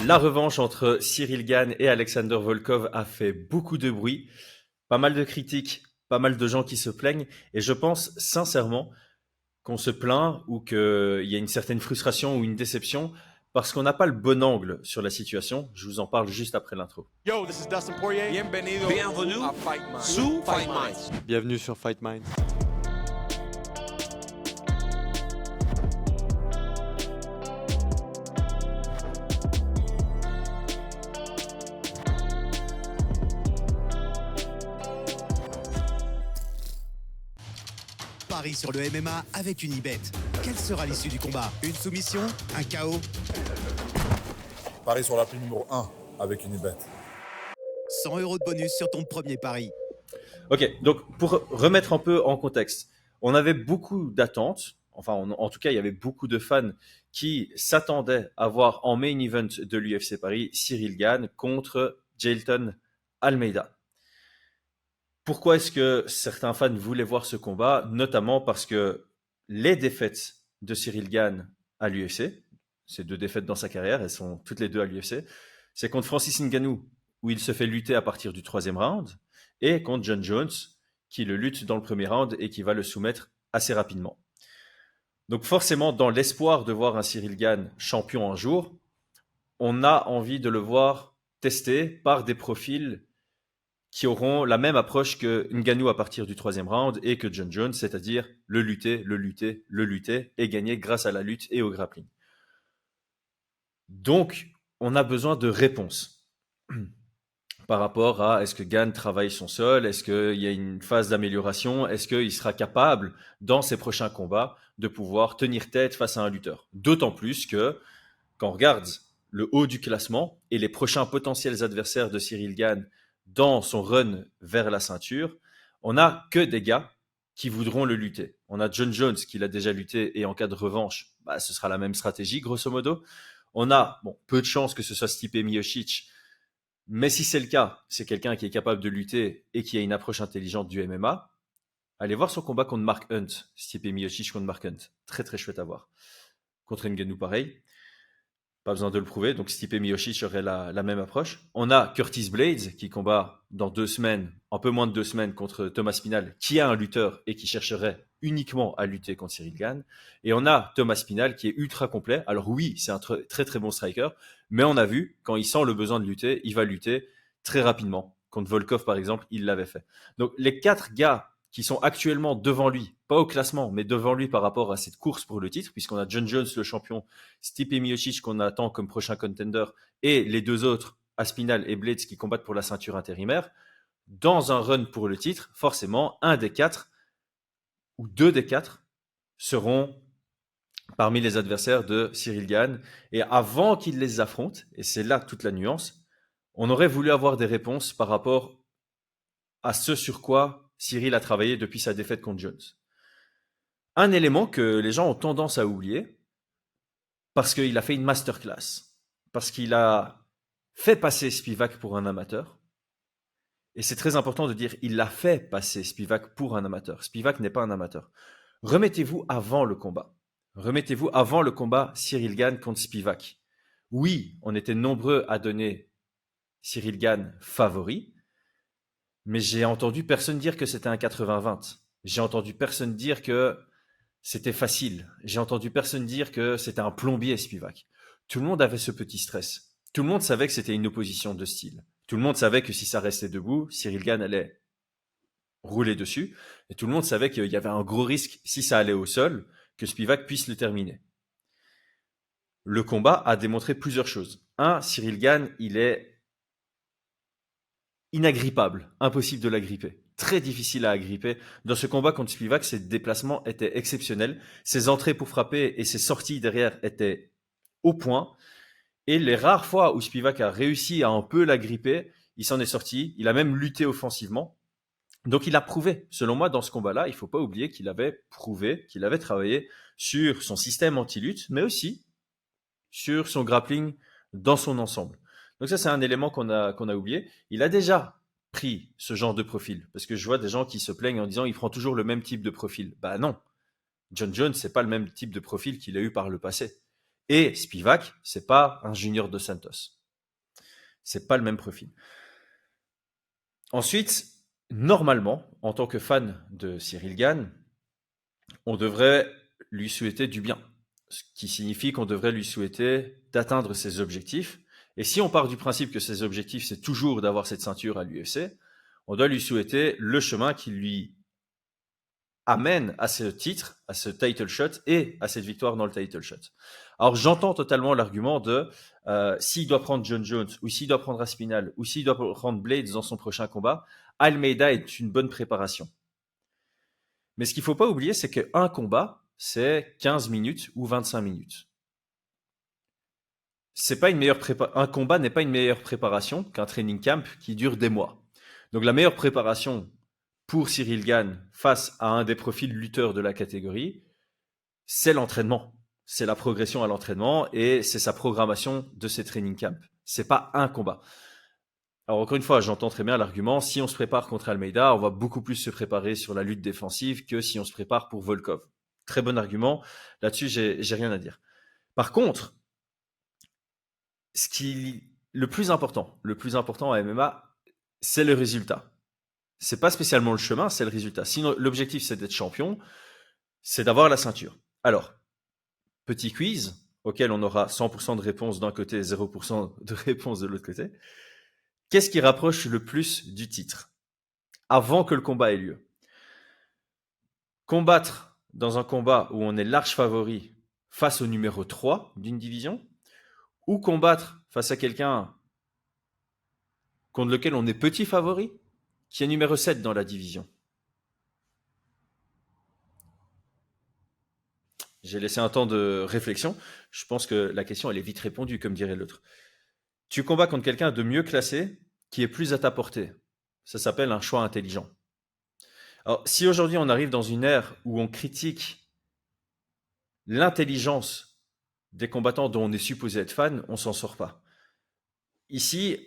La revanche entre Cyril Gane et Alexander Volkov a fait beaucoup de bruit, pas mal de critiques, pas mal de gens qui se plaignent, et je pense sincèrement qu'on se plaint ou qu'il y a une certaine frustration ou une déception parce qu'on n'a pas le bon angle sur la situation. Je vous en parle juste après l'intro. Yo, this is Dustin Poirier. Bienvenue à Fight Mind. sous Fight Minds. Bienvenue sur Fight Minds. Paris sur le MMA avec Unibet. Quelle sera l'issue du combat? Une soumission? Un KO? Paris sur l'appli numéro 1 avec Unibet. 100 € de bonus sur ton premier pari. Ok, donc pour remettre un peu en contexte, on avait beaucoup d'attentes, enfin en tout cas il y avait beaucoup de fans qui s'attendaient à voir en main event de l'UFC Paris Cyril Gane contre Jailton Almeida. Pourquoi est-ce que certains fans voulaient voir ce combat? Notamment parce que les défaites de Cyril Gane à l'UFC, ces deux défaites dans sa carrière, elles sont toutes les deux à l'UFC, c'est contre Francis Ngannou, où il se fait lutter à partir du 3e round, et contre John Jones, qui le lutte dans le premier round et qui va le soumettre assez rapidement. Donc forcément, dans l'espoir de voir un Cyril Gane champion un jour, on a envie de le voir testé par des profils qui auront la même approche que Ngannou à partir du 3e round et que John Jones, c'est-à-dire le lutter et gagner grâce à la lutte et au grappling. Donc, on a besoin de réponses par rapport à est-ce que Gane travaille son sol, est-ce qu'il y a une phase d'amélioration, est-ce qu'il sera capable, dans ses prochains combats, de pouvoir tenir tête face à un lutteur. D'autant plus que, quand on regarde le haut du classement et les prochains potentiels adversaires de Cyril Gane dans son run vers la ceinture, on n'a que des gars qui voudront le lutter. On a John Jones qui l'a déjà lutté et en cas de revanche, ce sera la même stratégie grosso modo. On a peu de chances que ce soit Stipe Miocic, mais si c'est le cas, c'est quelqu'un qui est capable de lutter et qui a une approche intelligente du MMA. Allez voir son combat contre Mark Hunt, Stipe Miocic contre Mark Hunt. Très très chouette à voir. Contre Ngannou pareil. Pas besoin de le prouver, donc Stipe Miocic aurait la même approche. On a Curtis Blades qui combat dans 2 semaines, un peu moins de 2 semaines, contre Thomas Spinal, qui est un lutteur et qui chercherait uniquement à lutter contre Cyril Gane. Et on a Thomas Spinal qui est ultra complet. Alors oui, c'est un très très bon striker, mais on a vu, quand il sent le besoin de lutter, il va lutter très rapidement. Contre Volkov par exemple, il l'avait fait. Donc les 4 gars qui sont actuellement devant lui, pas au classement, mais devant lui par rapport à cette course pour le titre, puisqu'on a John Jones, le champion, Stipe Miocic qu'on attend comme prochain contender, et les 2 autres, Aspinall et Blades, qui combattent pour la ceinture intérimaire. Dans un run pour le titre, forcément, un des 4 ou 2 des 4 seront parmi les adversaires de Cyril Gane. Et avant qu'il les affronte, et c'est là toute la nuance, on aurait voulu avoir des réponses par rapport à ce sur quoi Cyril a travaillé depuis sa défaite contre Jones. Un élément que les gens ont tendance à oublier, parce qu'il a fait une masterclass, parce qu'il a fait passer Spivak pour un amateur, et c'est très important de dire il a fait passer Spivak pour un amateur. Spivak n'est pas un amateur. Remettez-vous avant le combat. Remettez-vous avant le combat Cyril Gane contre Spivak. Oui, on était nombreux à donner Cyril Gane favori, mais j'ai entendu personne dire que c'était un 80-20. J'ai entendu personne dire que c'était facile. J'ai entendu personne dire que c'était un plombier Spivak. Tout le monde avait ce petit stress. Tout le monde savait que c'était une opposition de style. Tout le monde savait que si ça restait debout, Cyril Gane allait rouler dessus. Et tout le monde savait qu'il y avait un gros risque, si ça allait au sol, que Spivak puisse le terminer. Le combat a démontré plusieurs choses. Cyril Gane, il est inagrippable, impossible de l'agripper, très difficile à agripper. Dans ce combat contre Spivak, ses déplacements étaient exceptionnels, ses entrées pour frapper et ses sorties derrière étaient au point, et les rares fois où Spivak a réussi à un peu l'agripper, il s'en est sorti, il a même lutté offensivement. Donc il a prouvé, selon moi, dans ce combat-là, il ne faut pas oublier qu'il avait prouvé, qu'il avait travaillé sur son système anti-lutte, mais aussi sur son grappling dans son ensemble. Donc ça, c'est un élément qu'on a oublié. Il a déjà pris ce genre de profil, parce que je vois des gens qui se plaignent en disant il prend toujours le même type de profil. Non, John Jones, c'est pas le même type de profil qu'il a eu par le passé. Et Spivak, c'est pas un junior de Santos. C'est pas le même profil. Ensuite, normalement, en tant que fan de Cyril Gane, on devrait lui souhaiter du bien. Ce qui signifie qu'on devrait lui souhaiter d'atteindre ses objectifs. Et si on part du principe que ses objectifs, c'est toujours d'avoir cette ceinture à l'UFC, on doit lui souhaiter le chemin qui lui amène à ce titre, à ce title shot et à cette victoire dans le title shot. Alors j'entends totalement l'argument de s'il doit prendre John Jones ou s'il doit prendre Aspinall ou s'il doit prendre Blades dans son prochain combat, Almeida est une bonne préparation. Mais ce qu'il ne faut pas oublier, c'est qu'un combat, c'est 15 minutes ou 25 minutes. C'est pas un combat n'est pas une meilleure préparation qu'un training camp qui dure des mois. Donc la meilleure préparation pour Cyril Gane face à un des profils lutteurs de la catégorie, c'est l'entraînement. C'est la progression à l'entraînement et c'est sa programmation de ses training camps. C'est pas un combat. Alors encore une fois, j'entends très bien l'argument, si on se prépare contre Almeida, on va beaucoup plus se préparer sur la lutte défensive que si on se prépare pour Volkov. Très bon argument. Là-dessus, j'ai rien à dire. Par contre, le plus important à MMA, c'est le résultat. C'est pas spécialement le chemin, c'est le résultat. Sinon, l'objectif, c'est d'être champion, c'est d'avoir la ceinture. Alors, petit quiz, auquel on aura 100% de réponses d'un côté et 0% de réponses de l'autre côté. Qu'est-ce qui rapproche le plus du titre avant que le combat ait lieu? Combattre dans un combat où on est large favori face au numéro 3 d'une division, ou combattre face à quelqu'un contre lequel on est petit favori, qui est numéro 7 dans la division. J'ai laissé un temps de réflexion. Je pense que la question, elle est vite répondue, comme dirait l'autre. Tu combats contre quelqu'un de mieux classé, qui est plus à ta portée. Ça s'appelle un choix intelligent. Alors, si aujourd'hui on arrive dans une ère où on critique l'intelligence des combattants dont on est supposé être fan, on s'en sort pas. Ici,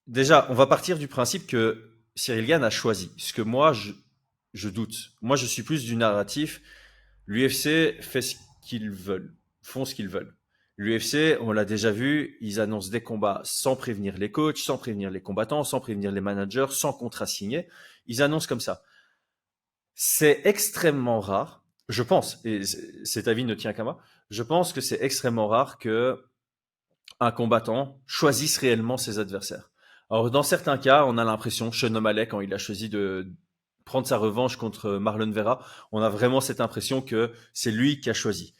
déjà, on va partir du principe que Cyril Gane a choisi. Ce que moi, je doute. Moi, je suis plus du narratif. L'UFC fait ce qu'ils veulent, font ce qu'ils veulent. L'UFC, on l'a déjà vu, ils annoncent des combats sans prévenir les coachs, sans prévenir les combattants, sans prévenir les managers, sans contrat signé. Ils annoncent comme ça. C'est extrêmement rare, je pense, et cet avis ne tient qu'à moi, je pense que c'est extrêmement rare que un combattant choisisse réellement ses adversaires. Alors, dans certains cas, on a l'impression, Sean O'Malley, quand il a choisi de prendre sa revanche contre Marlon Vera, on a vraiment cette impression que c'est lui qui a choisi.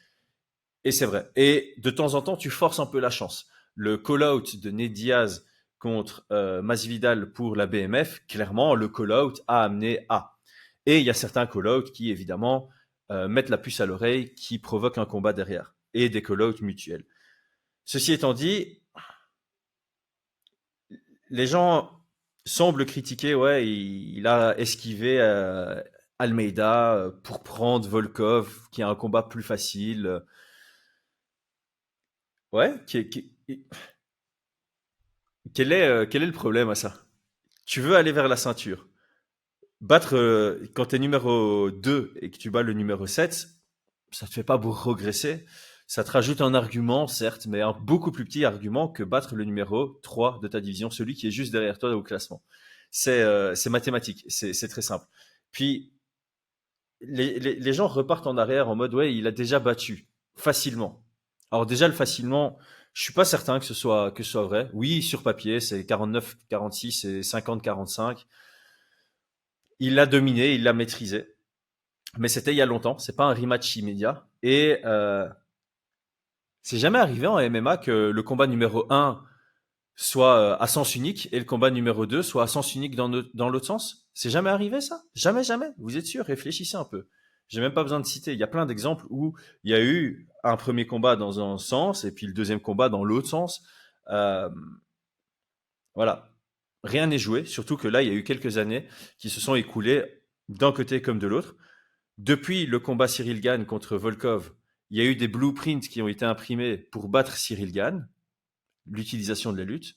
Et c'est vrai. Et de temps en temps, tu forces un peu la chance. Le call-out de Nate Diaz contre Masvidal pour la BMF, clairement, le call-out a amené à. Et il y a certains call-outs qui, évidemment, mettent la puce à l'oreille, qui provoquent un combat derrière. Et des call-outs mutuels. Ceci étant dit, les gens semblent critiquer, ouais, il a esquivé Almeida pour prendre Volkov, qui a un combat plus facile. Ouais, quel est le problème à ça? Tu veux aller vers la ceinture. Battre, quand tu es numéro 2 et que tu bats le numéro 7, ça te fait pas progresser. Ça te rajoute un argument, certes, mais un beaucoup plus petit argument que battre le numéro 3 de ta division, celui qui est juste derrière toi au classement. C'est mathématique, c'est très simple. Puis, les gens repartent en arrière en mode, ouais, il a déjà battu, facilement. Alors déjà, le facilement, je suis pas certain que ce soit vrai. Oui, sur papier, c'est 49-46 et 50-45. Il l'a dominé, il l'a maîtrisé. Mais c'était il y a longtemps, c'est pas un rematch immédiat. Et c'est jamais arrivé en MMA que le combat numéro 1 soit à sens unique et le combat numéro 2 soit à sens unique dans l'autre sens. C'est jamais arrivé ça? Jamais, jamais. Vous êtes sûr? Réfléchissez un peu. J'ai même pas besoin de citer. Il y a plein d'exemples où il y a eu un premier combat dans un sens et puis le deuxième combat dans l'autre sens. Voilà. Rien n'est joué, surtout que là, il y a eu quelques années qui se sont écoulées d'un côté comme de l'autre. Depuis le combat Cyril Gane contre Volkov, il y a eu des blueprints qui ont été imprimés pour battre Cyril Gane, l'utilisation de la lutte.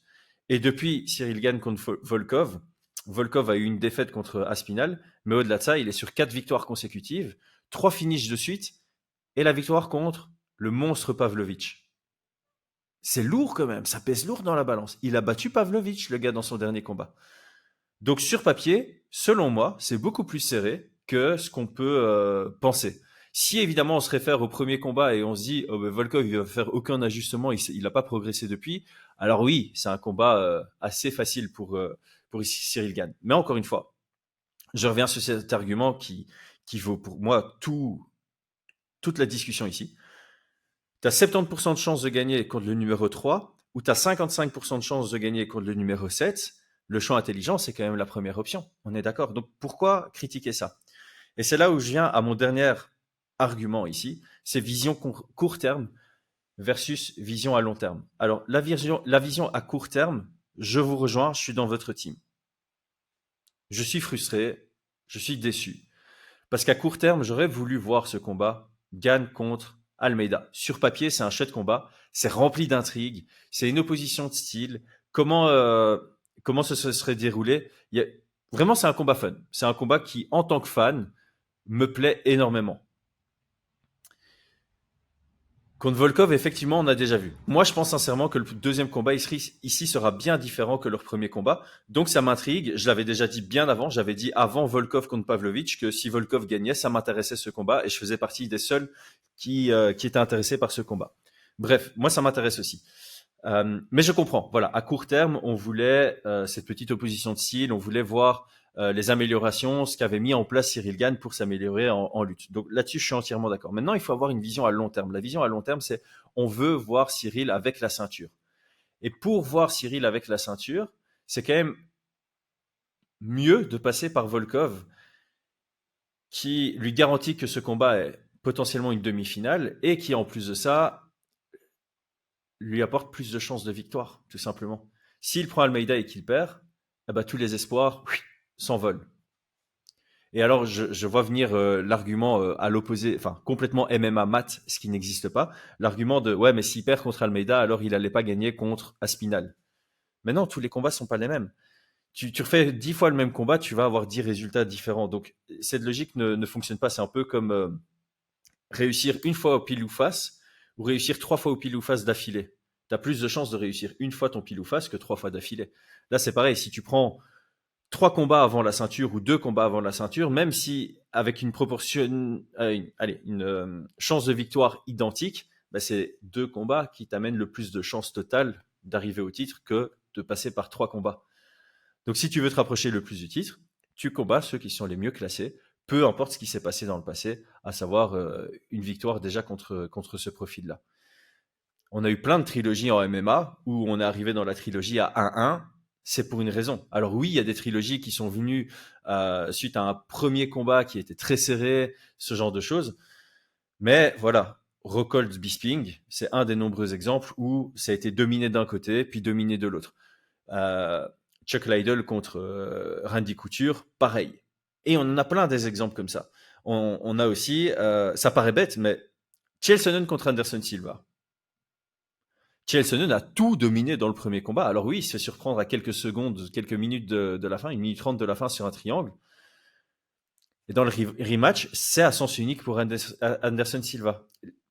Et depuis Cyril Gane contre Volkov, Volkov a eu une défaite contre Aspinall, mais au-delà de ça, il est sur 4 victoires consécutives, 3 finishes de suite, et la victoire contre le monstre Pavlovich. C'est lourd quand même, ça pèse lourd dans la balance. Il a battu Pavlovich, le gars, dans son dernier combat. Donc sur papier, selon moi, c'est beaucoup plus serré que ce qu'on peut penser. Si évidemment on se réfère au premier combat et on se dit Volkov il va faire aucun ajustement, il n'a pas progressé depuis, alors oui, c'est un combat assez facile pour Cyril Gane. Mais encore une fois, je reviens sur cet argument qui vaut pour moi toute la discussion ici. Tu as 70% de chances de gagner contre le numéro 3 ou tu as 55% de chances de gagner contre le numéro 7. Le choix intelligent, c'est quand même la première option. On est d'accord. Donc pourquoi critiquer ça? Et c'est là où je viens à mon dernier argument ici, c'est vision court terme versus vision à long terme. Alors la vision à court terme, je vous rejoins, je suis dans votre team. Je suis frustré, je suis déçu. Parce qu'à court terme, j'aurais voulu voir ce combat Gane contre Almeida. Sur papier, c'est un chouette combat, c'est rempli d'intrigues, c'est une opposition de style. Comment ça se serait déroulé? Vraiment, c'est un combat fun. C'est un combat qui, en tant que fan, me plaît énormément. Contre Volkov, effectivement, on a déjà vu. Moi, je pense sincèrement que le deuxième combat ici sera bien différent que leur premier combat. Donc, ça m'intrigue. Je l'avais déjà dit bien avant. J'avais dit avant Volkov contre Pavlovich que si Volkov gagnait, ça m'intéressait ce combat et je faisais partie des seuls qui étaient intéressés par ce combat. Bref, moi, ça m'intéresse aussi. Mais je comprends. Voilà, à court terme, on voulait cette petite opposition de style. On voulait voir les améliorations, ce qu'avait mis en place Cyril Gane pour s'améliorer en lutte. Donc là-dessus, je suis entièrement d'accord. Maintenant, il faut avoir une vision à long terme. La vision à long terme, c'est on veut voir Cyril avec la ceinture. Et pour voir Cyril avec la ceinture, c'est quand même mieux de passer par Volkov, qui lui garantit que ce combat est potentiellement une demi-finale et qui, en plus de ça, lui apporte plus de chances de victoire, tout simplement. S'il prend Almeida et qu'il perd, eh ben, tous les espoirs s'envolent. Et alors, je vois venir l'argument à l'opposé, enfin complètement MMA mat, ce qui n'existe pas. L'argument de ouais, mais s'il perd contre Almeida, alors il n'allait pas gagner contre Aspinal. Mais non, tous les combats sont pas les mêmes. Tu refais 10 fois le même combat, tu vas avoir 10 résultats différents. Donc cette logique ne fonctionne pas. C'est un peu comme réussir une fois au pile ou face ou réussir 3 fois au pile ou face d'affilée. Tu as plus de chances de réussir une fois ton pile ou face que 3 fois d'affilée. Là, c'est pareil. Si tu prends 3 combats avant la ceinture ou 2 combats avant la ceinture, même si avec une proportion, une chance de victoire identique, bah c'est 2 combats qui t'amènent le plus de chances totales d'arriver au titre que de passer par 3 combats. Donc si tu veux te rapprocher le plus du titre, tu combats ceux qui sont les mieux classés, peu importe ce qui s'est passé dans le passé, à savoir une victoire déjà contre ce profil-là. On a eu plein de trilogies en MMA où on est arrivé dans la trilogie à 1-1. C'est pour une raison. Alors oui, il y a des trilogies qui sont venues suite à un premier combat qui était très serré, ce genre de choses. Mais voilà, Rockhold Bisping, c'est un des nombreux exemples où ça a été dominé d'un côté, puis dominé de l'autre. Chuck Liddell contre Randy Couture, pareil. Et on en a plein des exemples comme ça. On a aussi, ça paraît bête, mais Chael Sonnen contre Anderson Silva. Chael Sonnen a tout dominé dans le premier combat. Alors oui, il se fait surprendre à quelques secondes, quelques minutes de la fin, 1 minute 30 de la fin sur un triangle. Et dans le rematch, c'est à sens unique pour Anderson Silva.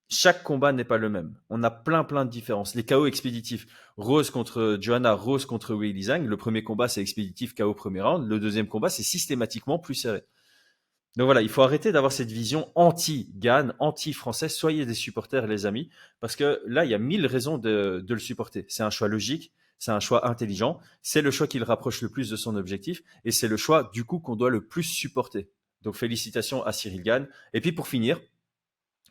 Chaque combat n'est pas le même. On a plein de différences. Les KO expéditifs, Rose contre Joanna, Rose contre Weili Zhang. Le premier combat, c'est expéditif KO premier round. Le deuxième combat, c'est systématiquement plus serré. Donc voilà, il faut arrêter d'avoir cette vision anti-Gane, anti-français. Soyez des supporters, les amis, parce que là, il y a 1000 raisons de le supporter. C'est un choix logique, c'est un choix intelligent, c'est le choix qui le rapproche le plus de son objectif, et c'est le choix, du coup, qu'on doit le plus supporter. Donc félicitations à Cyril Gane. Et puis pour finir,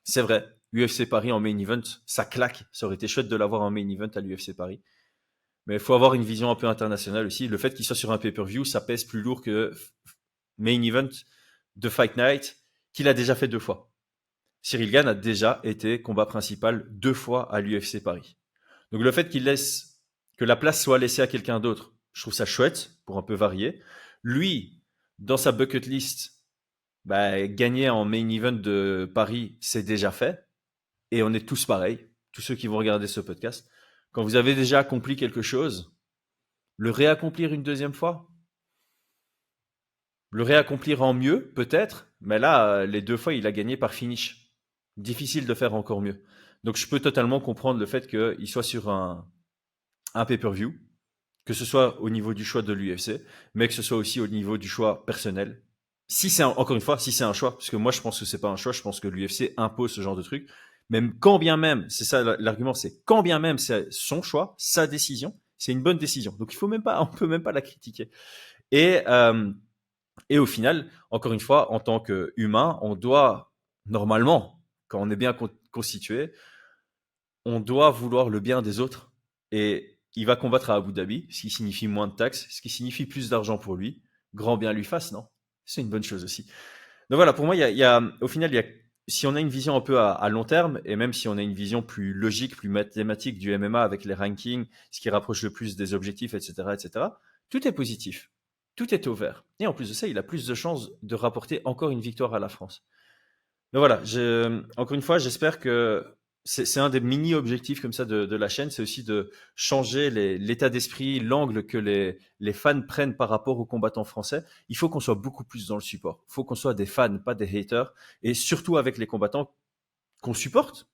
c'est vrai, UFC Paris en main event, ça claque. Ça aurait été chouette de l'avoir en main event à l'UFC Paris. Mais il faut avoir une vision un peu internationale aussi. Le fait qu'il soit sur un pay-per-view, ça pèse plus lourd que main event de Fight Night qu'il a déjà fait 2 fois. Cyril Gane a déjà été combat principal 2 fois à l'UFC Paris. Donc le fait qu'il laisse que la place soit laissée à quelqu'un d'autre, je trouve ça chouette pour un peu varier. Lui, dans sa bucket list, gagner en main event de Paris, c'est déjà fait. Et on est tous pareils, tous ceux qui vont regarder ce podcast. Quand vous avez déjà accompli quelque chose, le réaccomplir une deuxième fois, le réaccomplir en mieux, peut-être, mais là, les 2 fois, il a gagné par finish. Difficile de faire encore mieux. Donc, je peux totalement comprendre le fait qu'il soit sur un pay-per-view, que ce soit au niveau du choix de l'UFC, mais que ce soit aussi au niveau du choix personnel. Si c'est encore une fois, si c'est un choix, parce que moi je pense que c'est pas un choix, je pense que l'UFC impose ce genre de truc. Même quand bien même, c'est ça l'argument, c'est quand bien même c'est son choix, sa décision, c'est une bonne décision. Donc il faut même pas, on peut même pas la critiquer. Et et au final, encore une fois, en tant qu'humain, on doit normalement, quand on est bien constitué, on doit vouloir le bien des autres. Et il va combattre à Abu Dhabi, ce qui signifie moins de taxes, ce qui signifie plus d'argent pour lui. Grand bien lui fasse, non? C'est une bonne chose aussi. Donc voilà, pour moi, au final, si on a une vision un peu à long terme, et même si on a une vision plus logique, plus mathématique du MMA avec les rankings, ce qui rapproche le plus des objectifs, etc., etc., tout est positif. Tout est au vert. Et en plus de ça, il a plus de chances de rapporter encore une victoire à la France. Mais voilà, encore une fois, j'espère que c'est un des mini-objectifs comme ça de la chaîne, c'est aussi de changer l'état d'esprit, l'angle que les fans prennent par rapport aux combattants français. Il faut qu'on soit beaucoup plus dans le support. Il faut qu'on soit des fans, pas des haters. Et surtout avec les combattants qu'on supporte.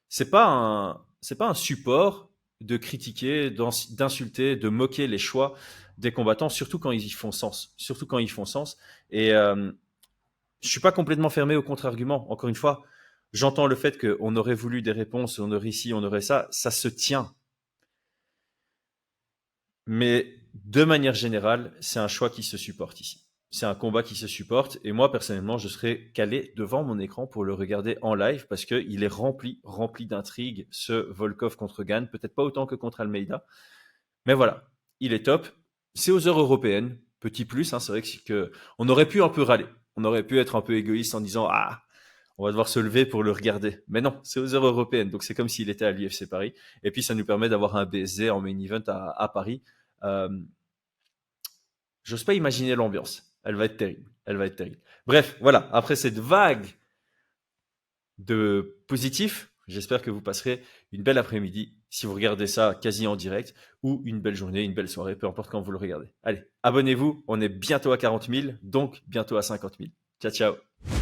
C'est pas un support de critiquer, d'insulter, de moquer les choix des combattants, surtout quand ils y font sens. Surtout quand ils font sens. Et je suis pas complètement fermé au contre-argument. Encore une fois, j'entends le fait qu'on aurait voulu des réponses, on aurait ci, on aurait ça. Ça se tient. Mais de manière générale, c'est un choix qui se supporte ici. C'est un combat qui se supporte. Et moi, personnellement, je serais calé devant mon écran pour le regarder en live parce qu'il est rempli d'intrigues, ce Volkov contre Gane. Peut-être pas autant que contre Almeida. Mais voilà, il est top. C'est aux heures européennes. Petit plus, hein, c'est vrai que on aurait pu un peu râler. On aurait pu être un peu égoïste en disant ah, on va devoir se lever pour le regarder. Mais non, c'est aux heures européennes, donc c'est comme s'il était à l'UFC Paris. Et puis ça nous permet d'avoir un BSD en main event à Paris. J'ose pas imaginer l'ambiance. Elle va être terrible. Elle va être terrible. Bref, voilà. Après cette vague de positifs, j'espère que vous passerez une belle après-midi si vous regardez ça quasi en direct ou une belle journée, une belle soirée, peu importe quand vous le regardez. Allez, abonnez-vous. On est bientôt à 40 000, donc bientôt à 50 000. Ciao, ciao.